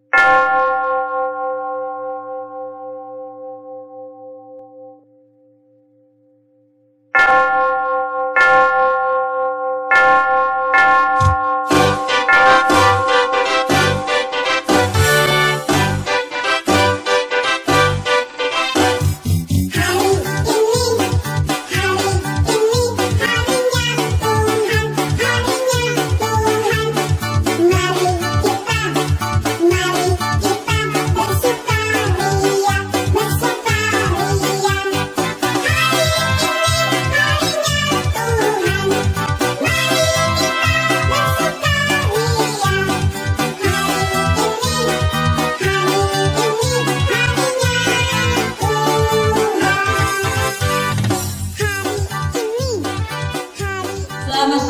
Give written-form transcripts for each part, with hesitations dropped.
Selamat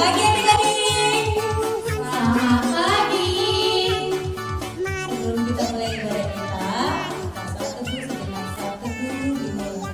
pagi adik-adik. Selamat pagi. Sebelum kita mulai ibadah kita saat teduh sejenak, saat teduh dimulai.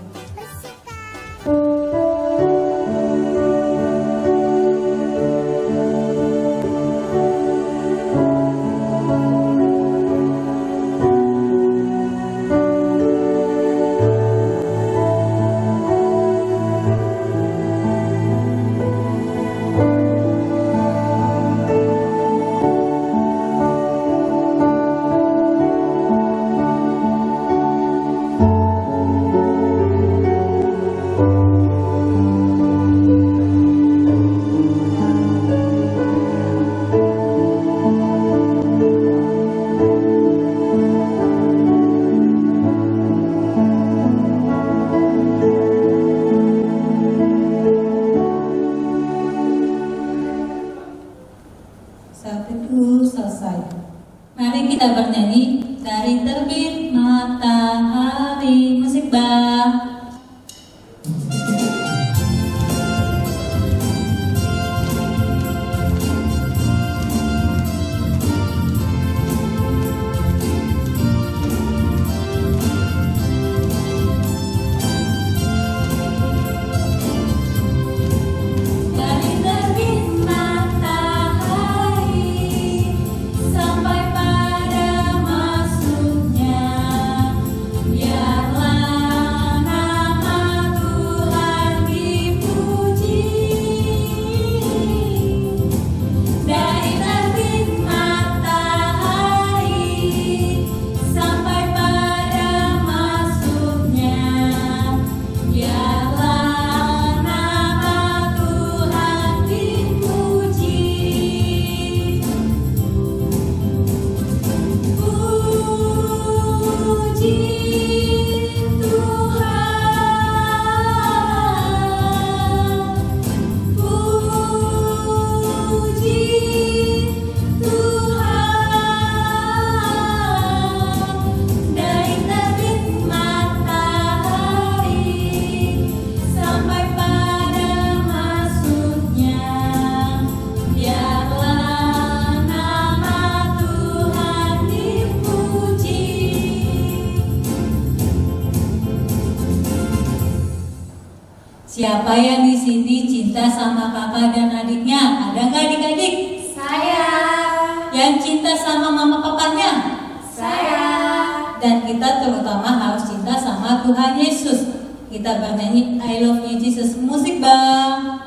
Saat teduh selesai. Mari kita bernyanyi dari terbit matahari. Musik bang. Siapa yang di sini cinta sama kakak dan adiknya? Ada nggak adik-adik? Saya. Yang cinta sama mama papanya? Saya. Dan kita terutama harus cinta sama Tuhan Yesus. Kita bernyanyi I Love You Jesus. Musik bang.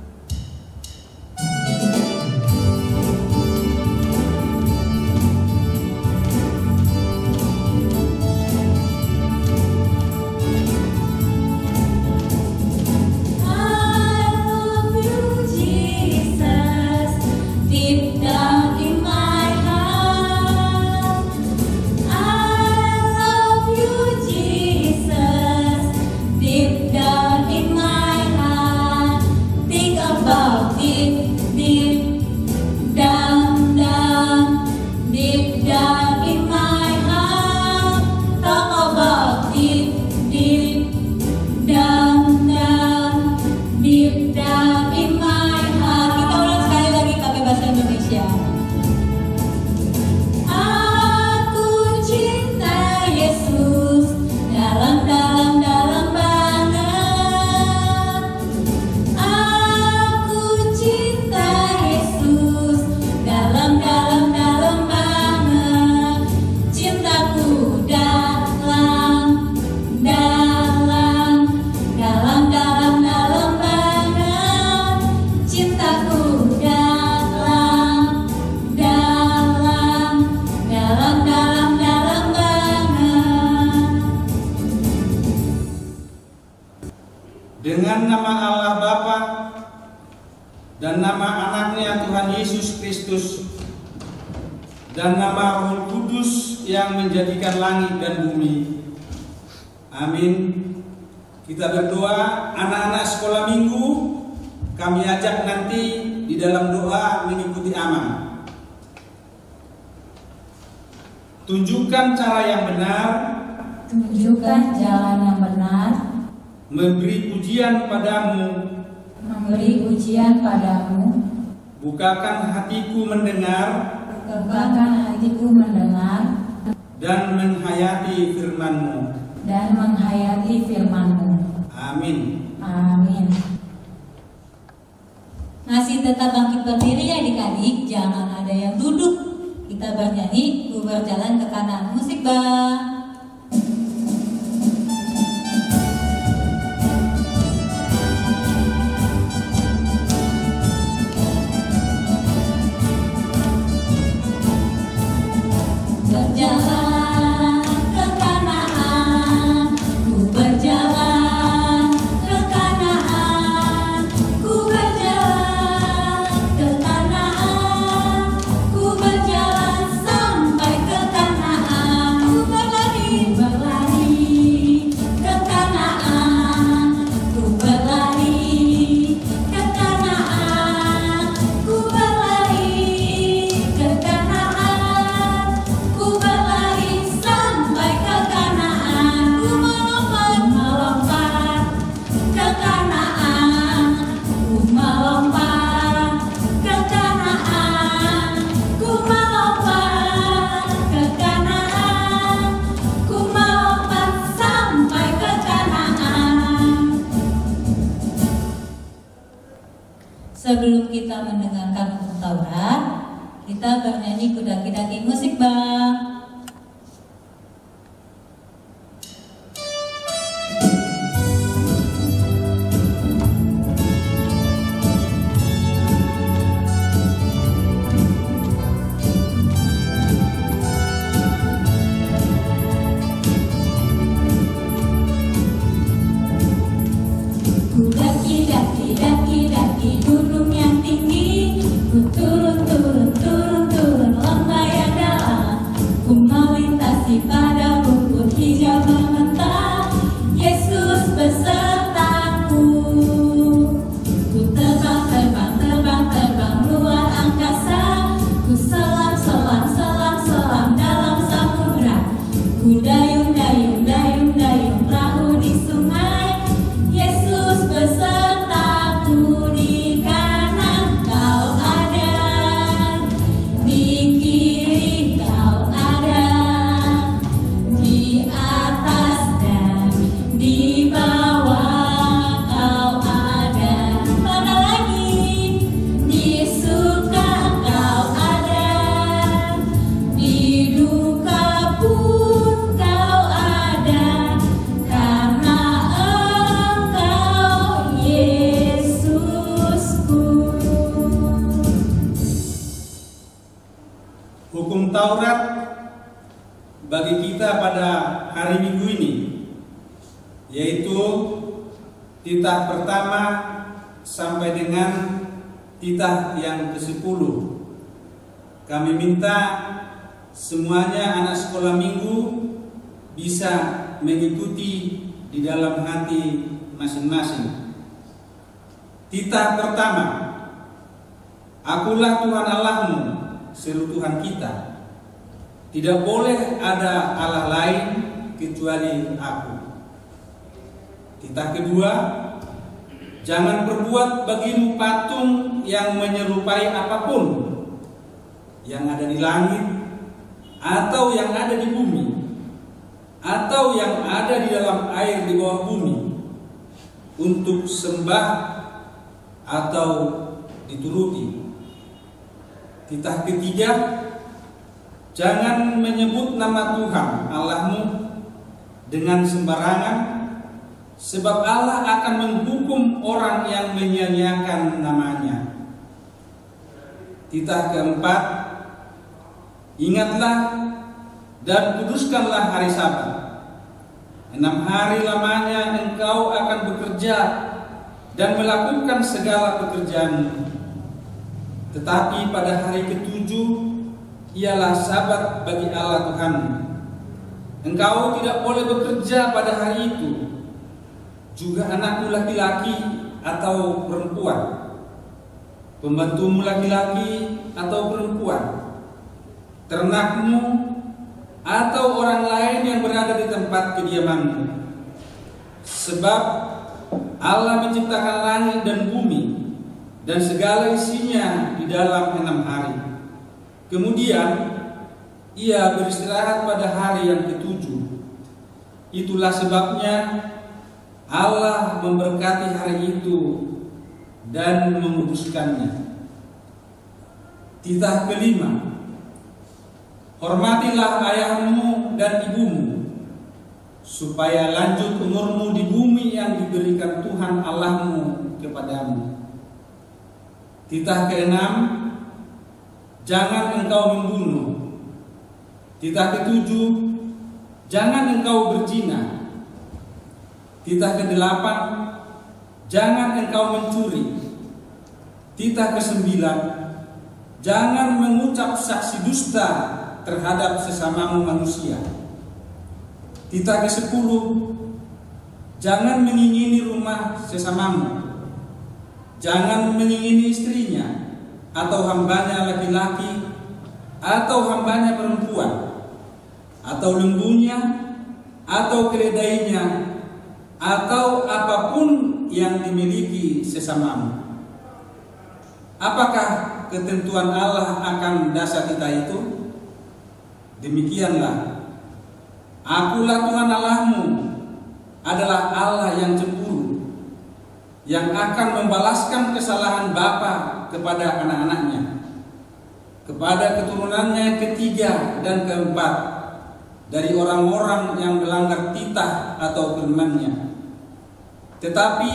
Dengan nama Allah Bapa dan nama anaknya Tuhan Yesus Kristus dan nama Roh Kudus yang menjadikan langit dan bumi. Amin. Kita berdoa, anak-anak sekolah minggu kami ajak nanti di dalam doa mengikuti aman. Tunjukkan cara yang benar, Tunjukkan jalan yang benar, memberi pujian padamu, memberi ujian padamu, bukakan hatiku mendengar, bukakan hatiku mendengar, dan menghayati firman-Mu. dan menghayati firman-Mu. Amin. Amin. Masih tetap bangkit berdiri ya adik-adik, jangan ada yang duduk. Kita bernyanyi, ku berjalan ke kanan. Musik Bang. Berjalan ke Kanaan, ku berjalan ke Kanaan, ku berjalan ke Kanaan, ku berjalan sampai ke Kanaan, ku berlari ke Kanaan, ku berlari ke Kanaan, ku berlari ke Kanaan. Ku berlari sampai ke Kanaan, ku melompat ke Kanaan, ku melompat ke Kanaan, ku melompat ke Kanaan, ku melompat sampai ke Kanaan. Sebelum kita mendengarkan hukum Taurat, kita bernyanyi kudaki-daki musik Bang. Daki gunung yang tinggi, ku turun lembah yang dalam, ku melintasi pada rumput hijau membentang, Yesus besertaku. Ku terbang luar angkasa, ku selam dalam samudra, ku dayung perahu di sungai, Yesus besertaku. Di kanan kau ada, di kiri kau ada, di atas dan di bawah kau ada. Mana lagi? Di suka kau ada, di duka pun kau ada, karena Engkau Yesusku. Hukum Taurat bagi kita pada hari Minggu ini yaitu titah pertama sampai dengan titah yang ke-10. Kami minta semuanya anak sekolah minggu bisa mengikuti di dalam hati masing-masing. Titah pertama, akulah Tuhan Allahmu, seru Tuhan kita. Tidak boleh ada Allah lain kecuali aku. Titah kedua, jangan berbuat bagimu patung yang menyerupai apapun yang ada di langit atau yang ada di bumi atau yang ada di dalam air di bawah bumi untuk sembah atau dituruti. Titah ketiga, jangan menyebut nama Tuhan Allahmu dengan sembarangan, sebab Allah akan menghukum orang yang menyia-nyiakan namanya. Titah keempat, ingatlah dan kuduskanlah hari Sabat. 6 hari lamanya engkau akan bekerja dan melakukan segala pekerjaanmu. Tetapi pada hari ketujuh ialah Sabat bagi Allah Tuhanmu. Engkau tidak boleh bekerja pada hari itu, juga anakmu laki-laki atau perempuan, pembantumu laki-laki atau perempuan, ternakmu, atau orang lain yang berada di tempat kediamanmu. Sebab Allah menciptakan langit dan bumi dan segala isinya di dalam 6 hari. Kemudian Ia beristirahat pada hari yang ketujuh. Itulah sebabnya Allah memberkati hari itu dan menguduskannya. Titah kelima, hormatilah ayahmu dan ibumu, supaya lanjut umurmu di bumi yang diberikan Tuhan Allahmu kepadamu. Titah keenam, jangan engkau membunuh. Titah ketujuh, jangan engkau berzina. Titah kedelapan, jangan engkau mencuri. Titah kesembilan, jangan mengucap saksi dusta terhadap sesamamu manusia. Titah kesepuluh, jangan mengingini rumah sesamamu. Jangan mengingini istrinya, atau hambanya laki-laki, atau hambanya perempuan, atau lembunya, atau keledainya, atau apapun yang dimiliki sesamamu. Apakah ketentuan Allah akan dasar kita itu? Demikianlah, Akulah Tuhan Allahmu, adalah Allah yang cemburu, yang akan membalaskan kesalahan bapa kepada anak-anaknya, kepada keturunannya yang ketiga dan keempat dari orang-orang yang melanggar titah atau firman-Nya. Tetapi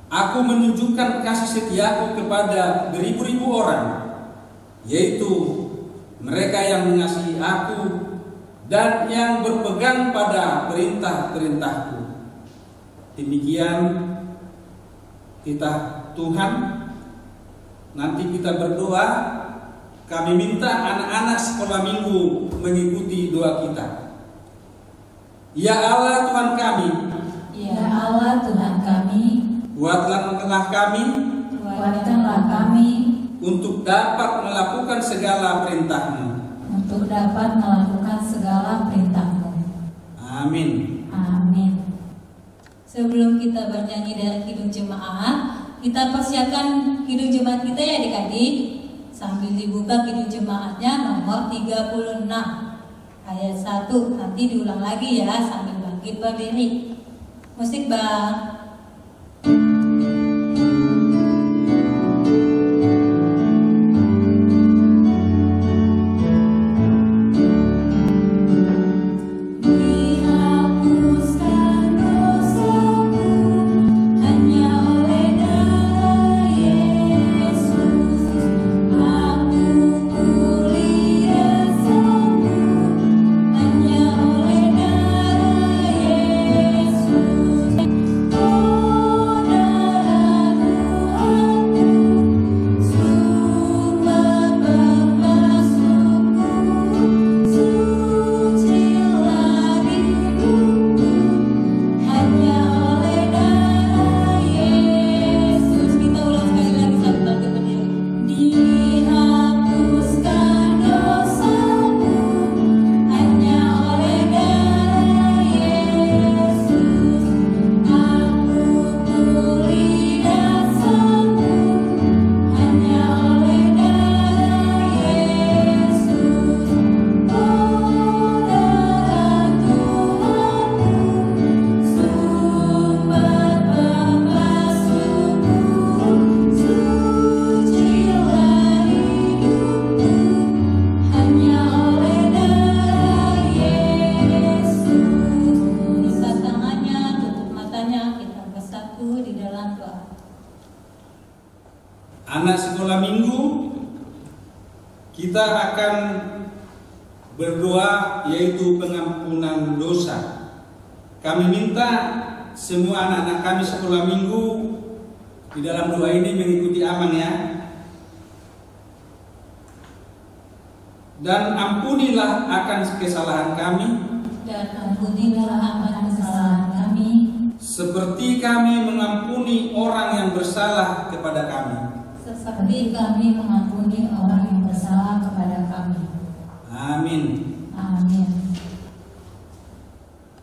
Aku menunjukkan kasih setiaku kepada beribu-ribu orang, yaitu mereka yang mengasihi Aku dan yang berpegang pada perintah-perintahku. Demikian kita Tuhan. Nanti kita berdoa. Kami minta anak-anak sekolah minggu mengikuti doa kita. Ya Allah Tuhan kami, Ya Allah Tuhan kami, kuatkanlah kami untuk dapat melakukan segala perintah-Mu. Amin. Amin. Sebelum kita bernyanyi dari Kidung Jemaat, kita persiapkan Kidung Jemaat kita ya adik-adik. Sambil dibuka Kidung Jemaatnya nomor 36 ayat 1. Nanti diulang lagi ya sambil bangkit berdiri. Musik Bang. Anak sekolah minggu, kita akan berdoa yaitu pengampunan dosa. Kami minta semua anak-anak kami sekolah minggu di dalam doa ini mengikuti Amang ya. Dan ampunilah akan kesalahan kami, dan ampunilah akan kesalahan kami, seperti kami mengampuni orang yang bersalah kepada kami. seperti kami mengampuni orang yang bersalah kepada kami. Amin. Amin.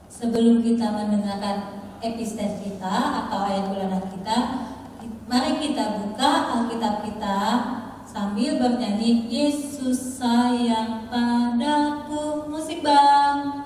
Sebelum kita mendengarkan epistel kita atau ayat bulanan kita, mari kita buka Alkitab kita sambil bernyanyi Yesus sayang padaku. Musik Bang.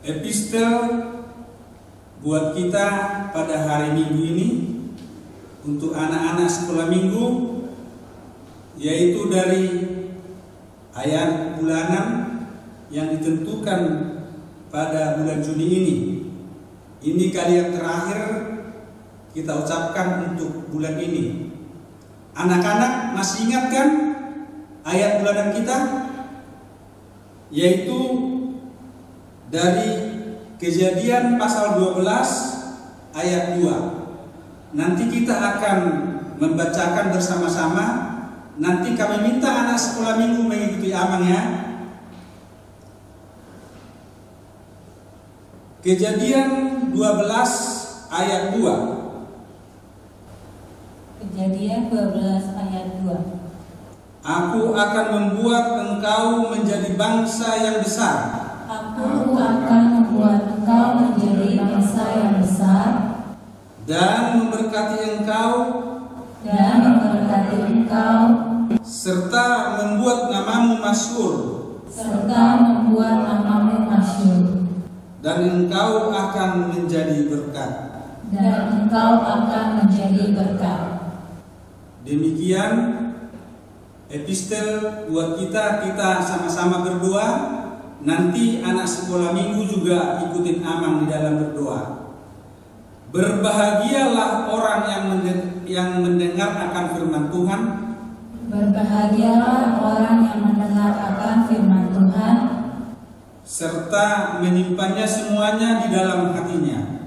Epistel buat kita pada hari Minggu ini untuk anak-anak sekolah minggu, yaitu dari ayat bulanan yang ditentukan pada bulan Juni ini. Ini kali yang terakhir kita ucapkan untuk bulan ini. Anak-anak masih ingat kan ayat bulanan kita? Yaitu dari Kejadian pasal 12 ayat 2. Nanti kita akan membacakan bersama-sama. Nanti kami minta anak sekolah minggu mengikuti Amang ya. Kejadian 12 ayat 2. Kejadian 12 ayat 2. Aku akan membuat engkau menjadi bangsa yang besar. Aku akan membuat engkau menjadi bangsa yang besar dan memberkati engkau serta membuat namamu masyhur dan engkau akan menjadi berkat. Demikian epistel buat kita sama-sama berdoa. Nanti anak sekolah minggu juga ikutin Amang di dalam berdoa. Berbahagialah orang yang mendengar akan firman Tuhan. Berbahagialah orang yang mendengar akan firman Tuhan, serta menyimpannya semuanya di dalam hatinya.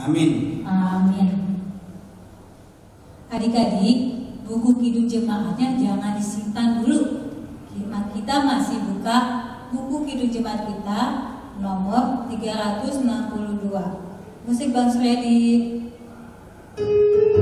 Amin. Amin. Adik-adik, buku Kidung Jemaatnya jangan disimpan dulu. Kita masih buka buku Kidung Jemaat kita nomor 362. Musik Bang Suredi. Ku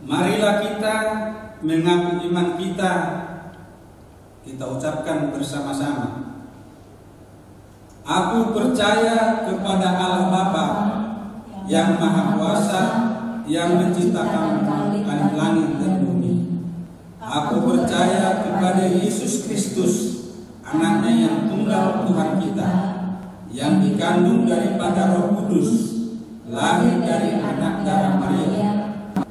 Marilah kita mengaku iman kita ucapkan bersama-sama. Aku percaya kepada Allah Bapa yang Maha Kuasa, yang menciptakan langit dan bumi. Aku percaya kepada Yesus Kristus, anaknya yang tunggal Tuhan kita, yang dikandung daripada Roh Kudus, lahir dari anak darah Maria,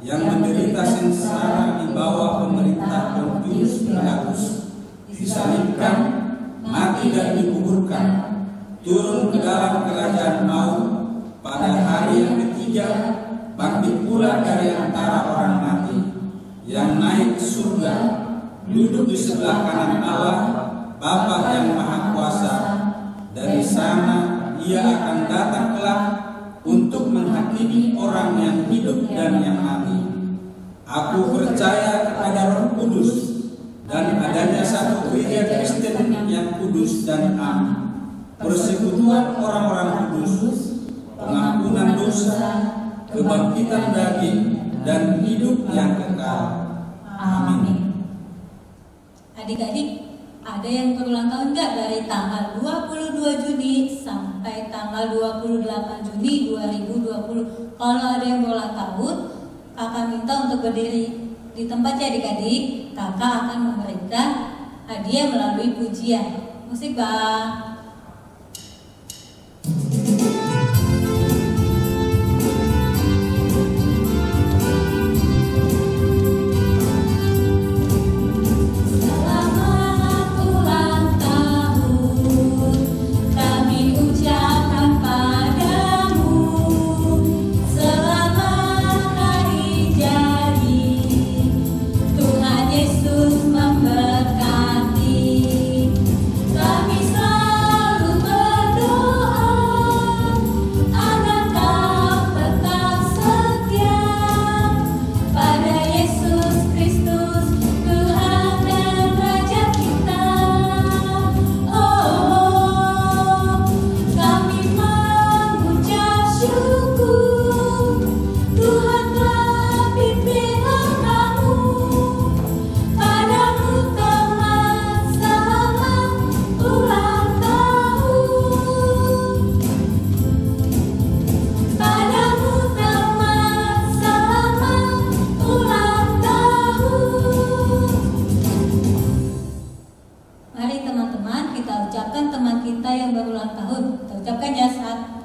yang menderita sengsara di bawah pemerintah Pontius Pilatus, disalibkan, mati dan dikuburkan, turun ke dalam kerajaan maut, pada hari yang ketiga bangkit pula dari antara orang mati, yang naik ke surga, duduk di sebelah kanan Allah Bapa yang Maha Kuasa. Dari sana Ia akan datang kelak untuk menghakimi orang yang hidup dan yang mati. Aku percaya kepada Roh Kudus dan adanya satu gereja Kristen yang kudus dan am, persekutuan orang-orang kudus, pengampunan dosa, kebangkitan daging, dan hidup yang kekal. Amin. Adik-adik, ada yang berulang tahun enggak dari tanggal 22 Juni sampai tanggal 28 Juni 2020? Kalau ada yang berulang tahun, kakak minta untuk berdiri di tempat ya adik-adik. Kakak akan memberikan hadiah melalui pujian. Musik Bang.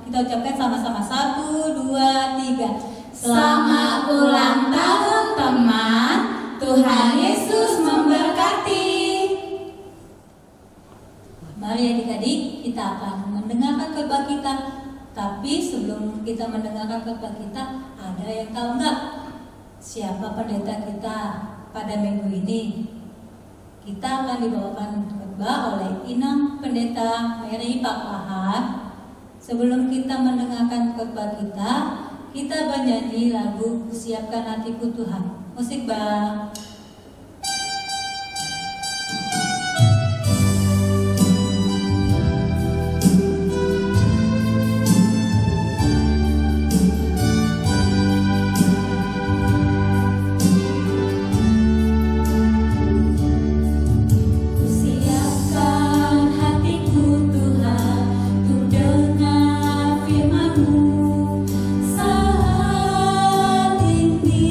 Kita ucapkan sama-sama 1, 2, 3. Selamat ulang tahun teman. Tuhan Yesus memberkati. Mari adik-adik, kita akan mendengarkan khotbah kita. Tapi sebelum kita mendengarkan khotbah kita, ada yang tahu nggak siapa pendeta kita pada minggu ini? Kita akan dibawakan khotbah oleh Inang Pendeta Mary Pakpahan. Sebelum kita mendengarkan khotbah kita bernyanyi lagu Siapkan Hatiku Tuhan. Musik Bang. Saat ini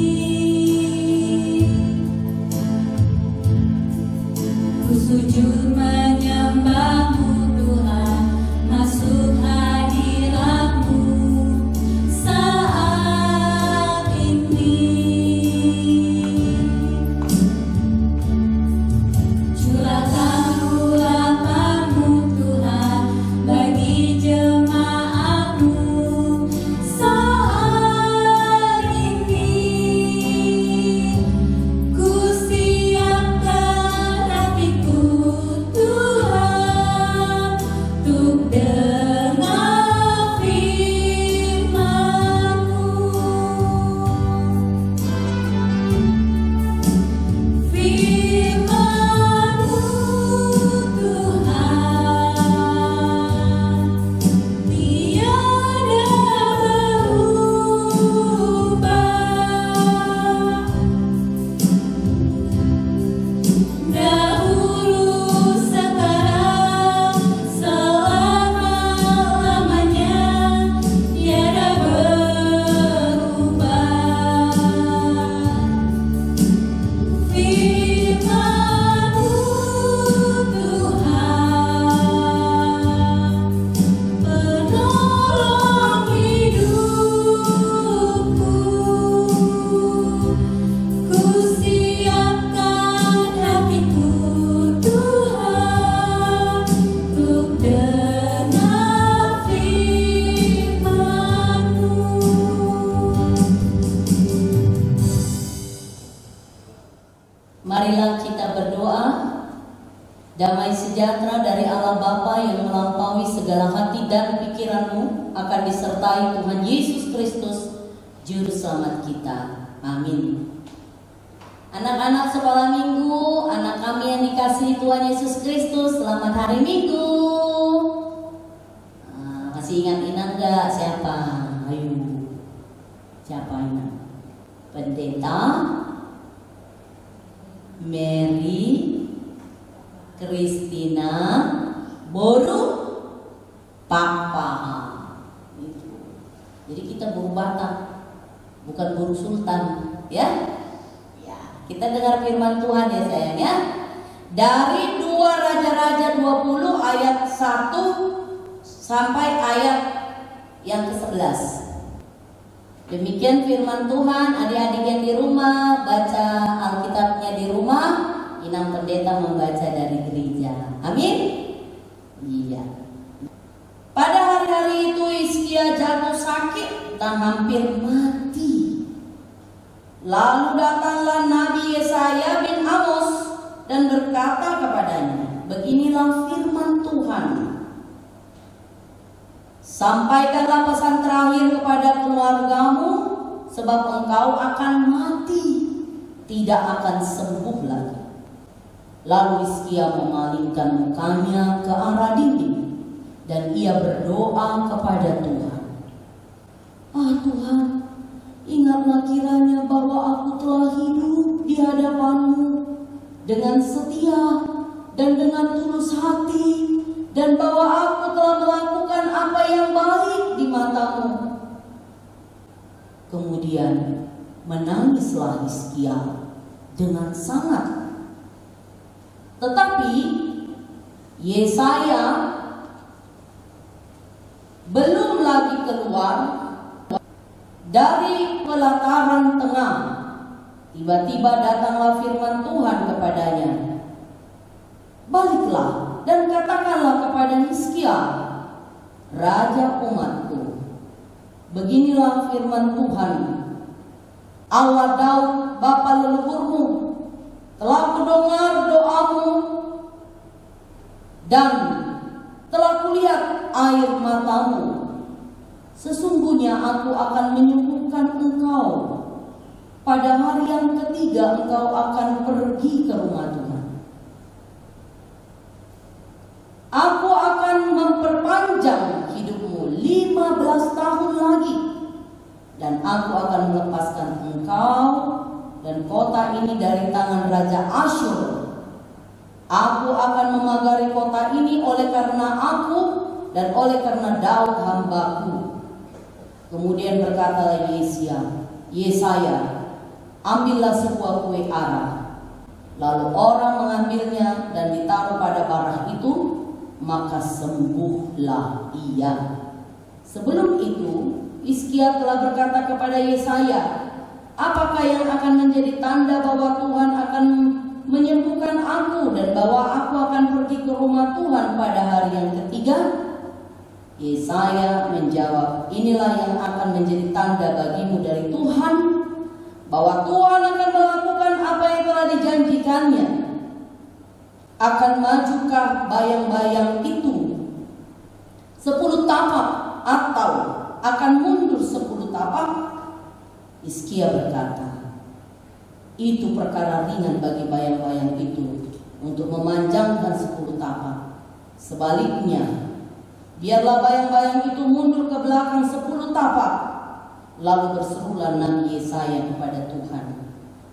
Marilah kita berdoa. Damai sejahtera dari Allah Bapa yang melampaui segala hati dan pikiranmu akan disertai Tuhan Yesus Kristus, Juru Selamat kita. Amin. Anak-anak sekolah minggu, anak kami yang dikasihi Tuhan Yesus Kristus, selamat hari Minggu. Masih ingat enggak siapa? Ayo, siapa ingat? Pendeta Mary Christina Boru Papa. Itu. Jadi kita Boru Batak, bukan Boru Sultan, ya? Kita dengar firman Tuhan ya sayang ya. Dari 2 Raja-Raja 20 ayat 1 sampai ayat yang ke-11. Demikian firman Tuhan. Adik-adik yang di rumah baca Alkitabnya di rumah. Inang pendeta membaca dari gereja. Amin. Iya. Pada hari-hari itu Hizkia jatuh sakit dan hampir mati. Lalu datanglah Nabi Yesaya bin Amos dan berkata kepadanya, beginilah firman Tuhan. Sampaikanlah pesan terakhir kepada keluargamu, sebab engkau akan mati, tidak akan sembuh lagi. Lalu Hizkia memalingkan mukanya ke arah dinding dan ia berdoa kepada Tuhan. Tuhan, ingatlah kiranya bahwa aku telah hidup di hadapan-Mu dengan setia dan dengan tulus hati, dan bahwa aku telah melakukan apa yang baik di mata-Mu. Kemudian menangislah Hizkia dengan sangat. Tetapi Yesaya belum lagi keluar dari pelataran tengah. Tiba-tiba datanglah firman Tuhan kepadanya. Baliklah dan katakanlah kepada Hizkia, raja umatku, beginilah firman Tuhan, Allah Daud bapa leluhurmu, telah kudengar doamu dan telah kulihat air matamu. Sesungguhnya aku akan menyembuhkan engkau. Pada hari yang ketiga engkau akan pergi ke rumah Tuhan. Aku akan memperpanjang hidupmu 15 tahun lagi. Dan aku akan melepaskan engkau dan kota ini dari tangan Raja Asyur. Aku akan memagari kota ini oleh karena aku dan oleh karena Daud hambaku. Kemudian berkata lagi Yesaya, ambillah sebuah kue arah. Lalu orang mengambilnya dan ditaruh pada barah itu, maka sembuhlah ia. Sebelum itu Hizkia telah berkata kepada Yesaya, apakah yang akan menjadi tanda bahwa Tuhan akan menyembuhkan aku dan bahwa aku akan pergi ke rumah Tuhan pada hari yang ketiga? Yesaya menjawab, inilah yang akan menjadi tanda bagimu dari Tuhan, bahwa Tuhan akan melakukan apa yang telah dijanjikannya. Akan majukah bayang-bayang itu 10 tapak atau akan mundur 10 tapak? Hizkia berkata, itu perkara ringan bagi bayang-bayang itu untuk memanjangkan 10 tapak. Sebaliknya, biarlah bayang-bayang itu mundur ke belakang 10 tapak. Lalu berserulah Nabi Yesaya kepada Tuhan.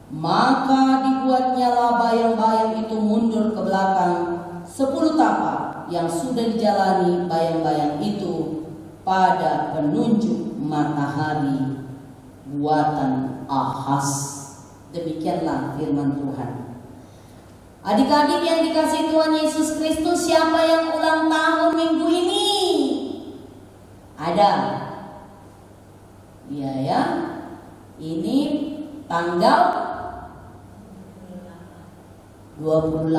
Maka dibuatnyalah bayang-bayang itu mundur ke belakang 10 tapak yang sudah dijalani bayang-bayang itu pada penunjuk matahari buatan Ahaz. Demikianlah firman Tuhan. Adik-adik yang dikasihi Tuhan Yesus Kristus, siapa yang ulang tahun minggu ini? Ada? Iya ya. Ini tanggal 28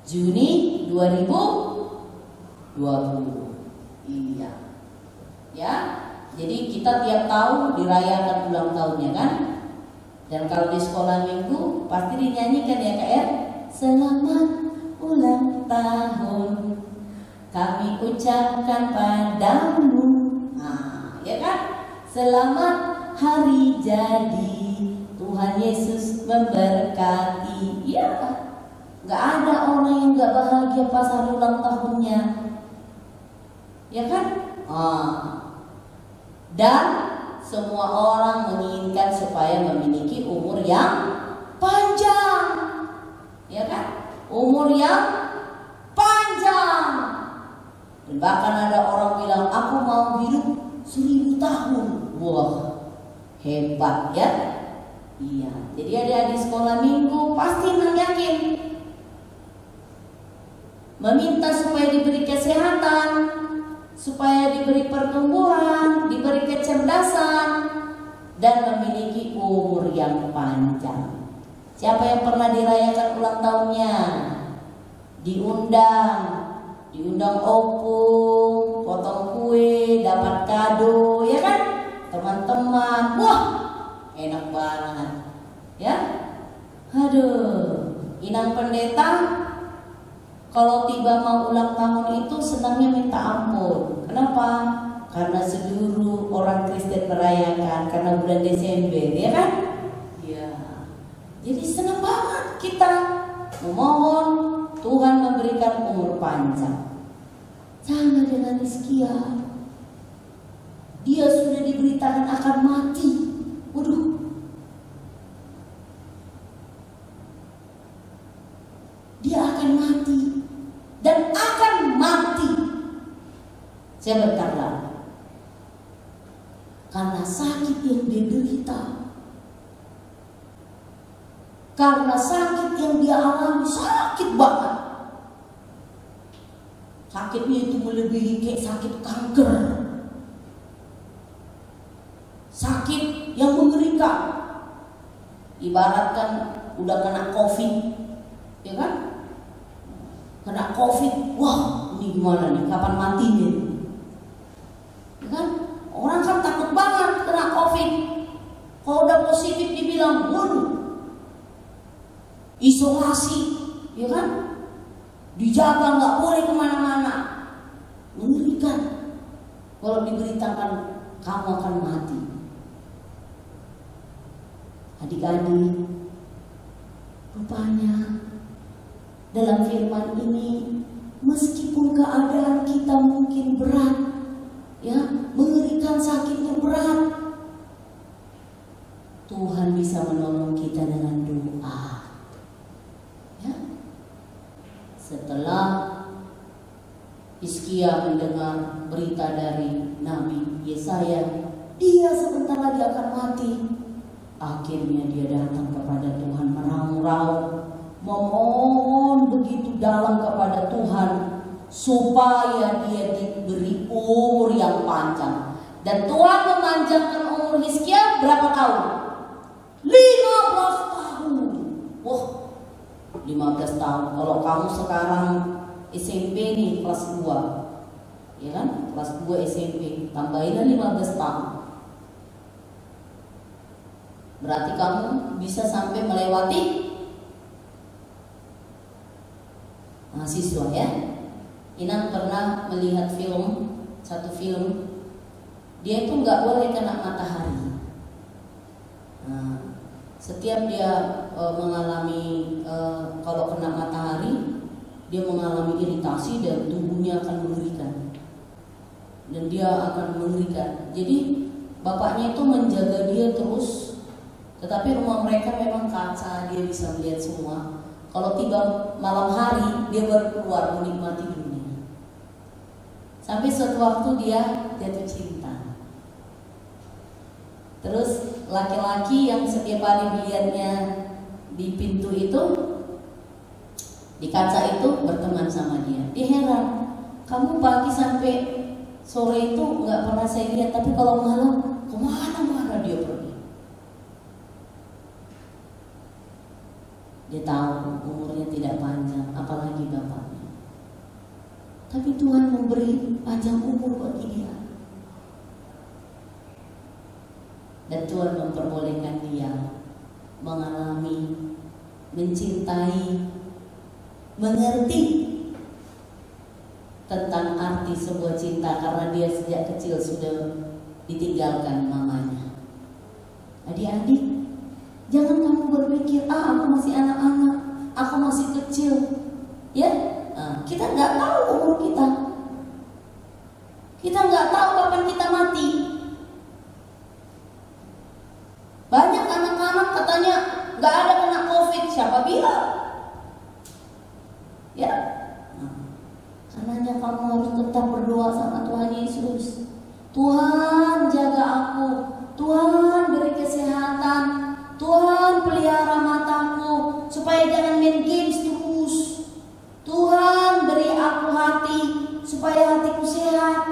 Juni 2020. Iya. Ya. Jadi kita tiap tahun dirayakan ulang tahunnya kan? Dan kalau di sekolah minggu pasti dinyanyikan ya Kak ya. Selamat ulang tahun kami ucapkan padamu. Nah, ya kan? Selamat hari jadi, Tuhan Yesus memberkati. Ya, nggak ada orang yang nggak bahagia pas hari ulang tahunnya, ya kan? Dan semua orang menginginkan supaya memiliki umur yang panjang, ya kan? Umur yang panjang. Dan bahkan ada orang bilang, aku mau hidup 1000 tahun. Wah, hebat ya. Iya, jadi adik-adik sekolah minggu pasti yakin meminta supaya diberi kesehatan, supaya diberi pertumbuhan, diberi kecerdasan, dan memiliki umur yang panjang. Siapa yang pernah dirayakan ulang tahunnya? Diundang opung, potong kue, dapat kado, ya kan? Teman-teman, wah, enak banget, ya. Aduh, inang pendeta kalau tiba mau ulang tahun itu senangnya minta ampun. Kenapa? Karena seluruh orang Kristen merayakan karena bulan Desember, ya kan? Ya. Jadi senang banget kita memohon Tuhan memberikan umur panjang. Sama dengan Hizkia, dia sudah diberitakan akan mati. Waduh, dia akan mati dan akan mati sebentar lagi karena sakit yang dia derita, karena sakit yang dia alami, sakit banget. Sakitnya itu melebihi kayak sakit kanker, sakit yang mengerikan. Ibaratkan udah kena COVID, ya kan? Kena COVID, wah ini gimana nih, kapan matinya? Ya kan? Orang kan takut banget kena COVID. Kalau udah positif dibilang, waduh, isolasi, ya kan? Dijaga, nggak boleh kemana-mana. Mengerikan. Kalau diberitakan kamu akan mati. Adik-adik, rupanya dalam firman ini, meskipun keadaan kita mungkin berat, ya, mengerikan, sakitnya berat, Tuhan bisa menolong kita dengan doa. Ya. Setelah Hizkia mendengar berita dari Nabi Yesaya, dia sebentar lagi akan mati. Akhirnya dia datang kepada Tuhan, meraung-raung, memohon begitu dalam kepada Tuhan supaya dia diberi umur yang panjang. Dan Tuhan memanjangkan umur Hizkia berapa tahun? 15 tahun. Wah, 15 tahun. Kalau kamu sekarang SMP nih, kelas 2, ya kan? Kelas 2 SMP, tambahinlah 15 tahun. Berarti kamu bisa sampai melewati mahasiswa, ya. Inang pernah melihat satu film, dia itu nggak boleh kena matahari. Nah, setiap dia mengalami kalau kena matahari, dia mengalami iritasi dan tubuhnya akan mengerikan, dan dia akan mengerikan. Jadi bapaknya itu menjaga dia terus. Tetapi rumah mereka memang kaca, dia bisa melihat semua. Kalau tiba malam hari, dia baru keluar menikmati dunia. Sampai suatu waktu dia jatuh cinta. Terus laki-laki yang setiap hari dilihatnya di pintu itu, di kaca itu, berteman sama dia. Dia heran, kamu pagi sampai sore itu nggak pernah saya lihat, tapi kalau malam kemana-mana dia pergi. Dia tahu umurnya tidak panjang, apalagi bapaknya. Tapi Tuhan memberi panjang umur bagi dia. Dan Tuhan memperbolehkan dia mengalami, mencintai, mengerti tentang arti sebuah cinta karena dia sejak kecil sudah ditinggalkan mamanya. Adik-adik, jangan kamu berpikir, aku masih anak-anak, aku masih kecil, ya. Kita nggak tahu umur kita, kita nggak tahu kapan kita mati. Banyak anak-anak katanya nggak ada kena COVID, siapa bilang? Ya, karenanya kamu harus tetap berdoa sama Tuhan Yesus. Tuhan jaga aku, Tuhan beri kesehatan, Tuhan pelihara mataku supaya jangan main games terus. Tuhan beri aku hati supaya hatiku sehat,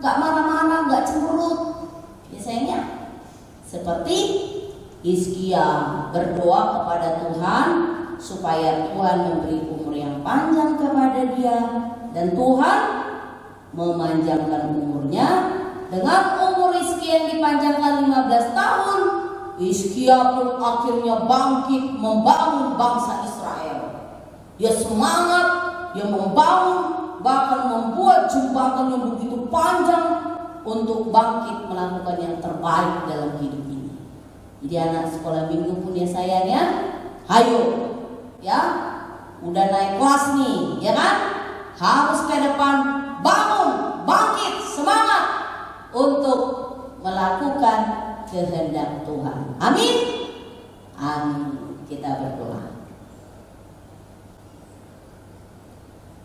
gak marah-marah, gak cemberut. Biasanya seperti Hizkia berdoa kepada Tuhan supaya Tuhan memberi umur yang panjang kepada dia, dan Tuhan memanjangkan umurnya. Dengan umur Hizkia yang dipanjangkan 15 tahun, Hizkia pun akhirnya bangkit membangun bangsa Israel. Dia semangat, dia membangun, bahkan membuat jembatan yang begitu panjang untuk bangkit melakukan yang terbaik dalam hidup ini. Jadi anak sekolah minggu pun ya sayang ya, hayo ya, udah naik kelas nih ya kan, harus ke depan, bangun, bangkit, semangat untuk melakukan kehendak Tuhan. Amin. Amin. Kita berdoa.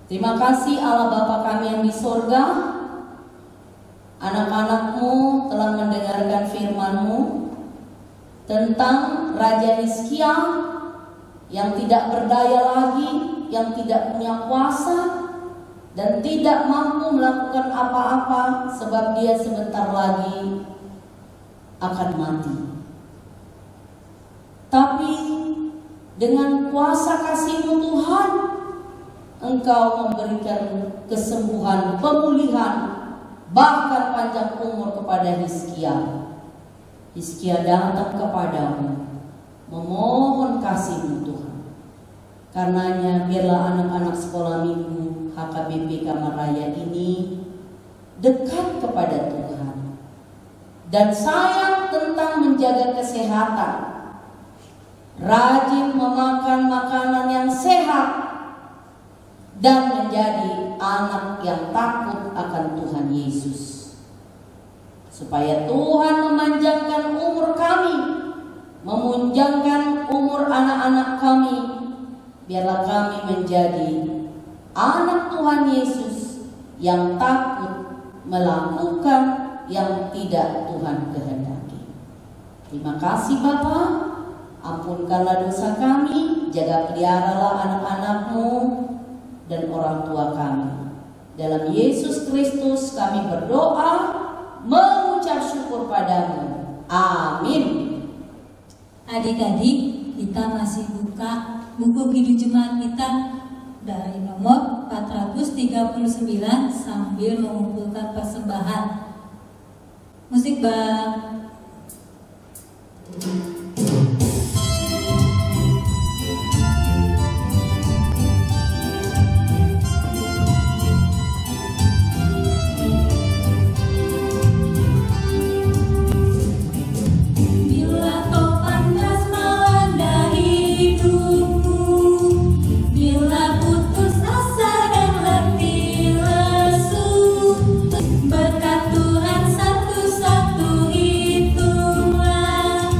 Terima kasih Allah Bapa kami yang di sorga. Anak-anak-Mu telah mendengarkan firman-Mu tentang Raja Hizkia yang tidak berdaya lagi, yang tidak punya kuasa dan tidak mampu melakukan apa-apa sebab dia sebentar lagi akan mati. Tapi dengan kuasa kasih-Mu Tuhan, Engkau memberikan kesembuhan, pemulihan, bahkan panjang umur kepada Hizkia. Hizkia datang kepadamu memohon kasih-Mu Tuhan. Karenanya biarlah anak-anak sekolah minggu HKBP Kamaraya ini dekat kepada Tuhan dan sayang tentang menjaga kesehatan, rajin memakan makanan yang sehat, dan menjadi anak yang takut akan Tuhan Yesus. Supaya Tuhan memanjangkan umur kami, memanjangkan umur anak-anak kami, biarlah kami menjadi anak Tuhan Yesus yang takut melakukan yang tidak Tuhan kehendaki. Terima kasih Bapa, ampunkanlah dosa kami, jaga peliharalah anak-anak-Mu dan orang tua kami. Dalam Yesus Kristus kami berdoa, mengucap syukur padamu. Amin. Adik-adik, kita masih buka buku Kidung Jemaat kita dari nomor 439 sambil mengumpulkan persembahan. Musik Bang. Berkat Tuhan satu-satu hitunglah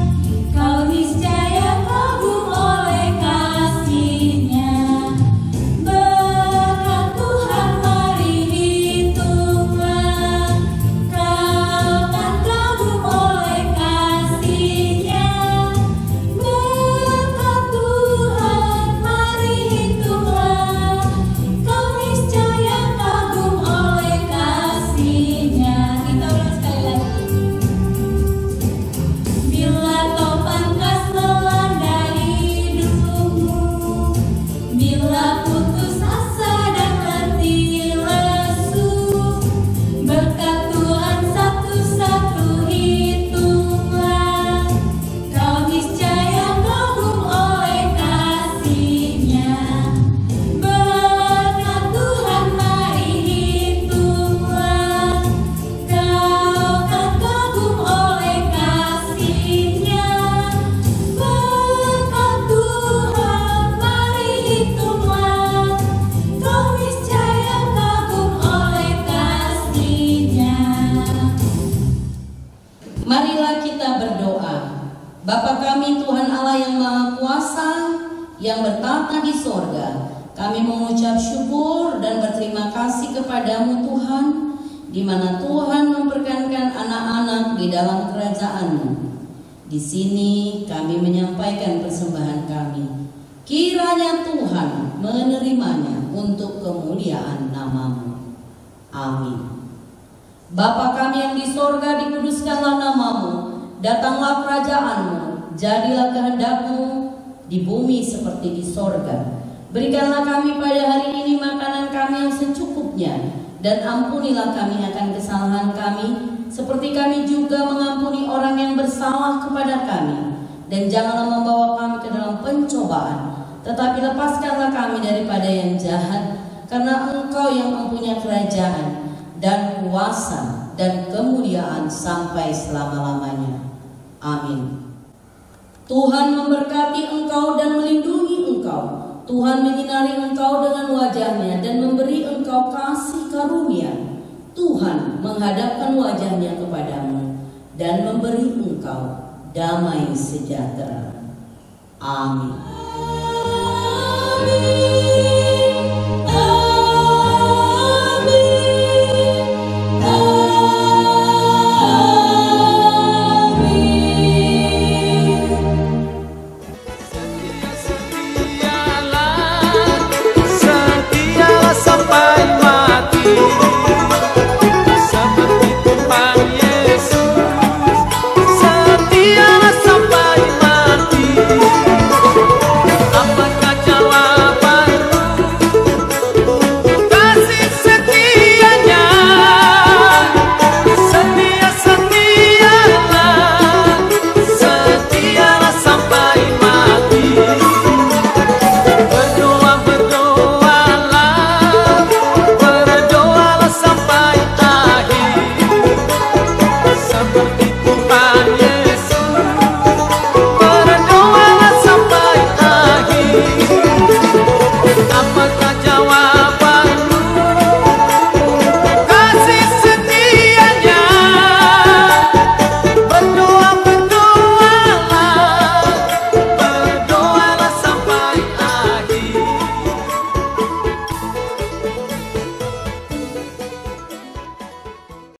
kami, Tuhan Allah yang Maha Kuasa, yang bertata di sorga, kami mengucap syukur dan berterima kasih kepadamu Tuhan, di mana Tuhan memperkenankan anak-anak di dalam kerajaan-Mu. Di sini kami menyampaikan persembahan kami. Kiranya Tuhan menerimanya untuk kemuliaan nama-Mu. Amin. Bapa kami yang di sorga, dikuduskanlah nama-Mu. Datanglah kerajaan-Mu. Jadilah kehendak-Mu di bumi seperti di sorga. Berikanlah kami pada hari ini makanan kami yang secukupnya, dan ampunilah kami akan kesalahan kami, seperti kami juga mengampuni orang yang bersalah kepada kami. Dan janganlah membawa kami ke dalam pencobaan, tetapi lepaskanlah kami daripada yang jahat, karena Engkau yang mempunyai kerajaan dan kuasa dan kemuliaan sampai selama-lamanya. Amin. Tuhan memberkati engkau dan melindungi engkau. Tuhan menyinari engkau dengan wajah-Nya dan memberi engkau kasih karunia. Tuhan menghadapkan wajah-Nya kepadamu dan memberi engkau damai sejahtera. Amin.